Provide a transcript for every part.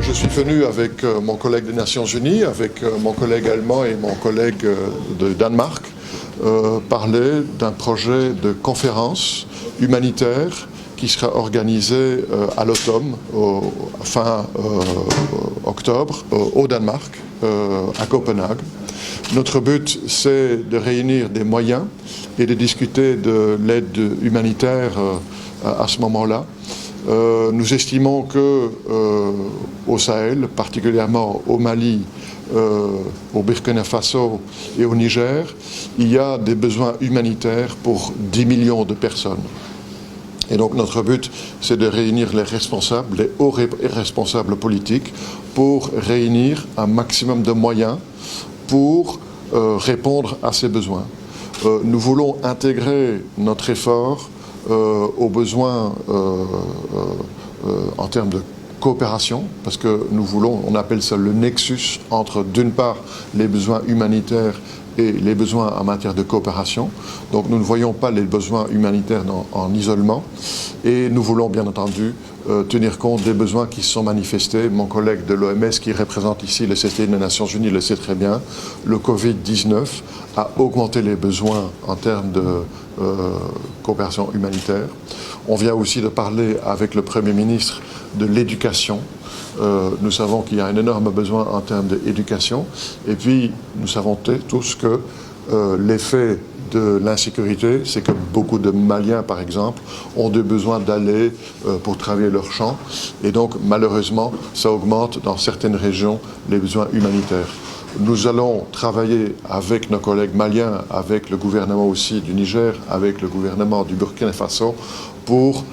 Je suis venu avec mon collègue des Nations Unies, avec mon collègue allemand et mon collègue de Danemark, parler d'un projet de conférence humanitaire qui sera organisé à l'automne, fin octobre, au Danemark, à Copenhague. Notre but, c'est de réunir des moyens et de discuter de l'aide humanitaire à ce moment-là. Nous estimons que au Sahel, particulièrement au Mali, au Burkina Faso et au Niger, il y a des besoins humanitaires pour 10 millions de personnes. Et donc notre but, c'est de réunir les responsables, les hauts responsables politiques, pour réunir un maximum de moyens pour répondre à ces besoins. Nous voulons intégrer notre effort aux besoins en termes de coopération, parce que nous voulons, on appelle ça le nexus entre d'une part les besoins humanitaires et les besoins en matière de coopération. Donc nous ne voyons pas les besoins humanitaires en isolement et nous voulons bien entendu tenir compte des besoins qui se sont manifestés. Mon collègue de l'OMS qui représente ici le CTI des Nations Unies le sait très bien, le Covid-19 a augmenté les besoins en termes de coopération humanitaire. On vient aussi de parler avec le Premier ministre de l'éducation. Nous savons qu'il y a un énorme besoin en termes d'éducation. Et puis, nous savons tous que l'effet de l'insécurité, c'est que beaucoup de Maliens, par exemple, ont des besoins d'aller pour travailler leur champ. Et donc, malheureusement, ça augmente dans certaines régions les besoins humanitaires. Nous allons travailler avec nos collègues maliens, avec le gouvernement aussi du Niger, avec le gouvernement du Burkina Faso, pour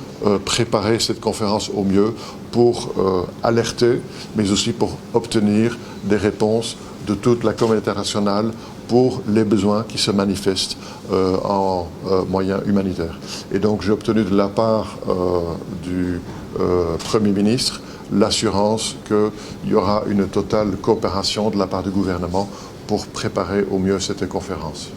préparer cette conférence au mieux, pour alerter, mais aussi pour obtenir des réponses de toute la communauté internationale pour les besoins qui se manifestent en moyens humanitaires. Et donc j'ai obtenu de la part du Premier ministre l'assurance qu'il y aura une totale coopération de la part du gouvernement pour préparer au mieux cette conférence.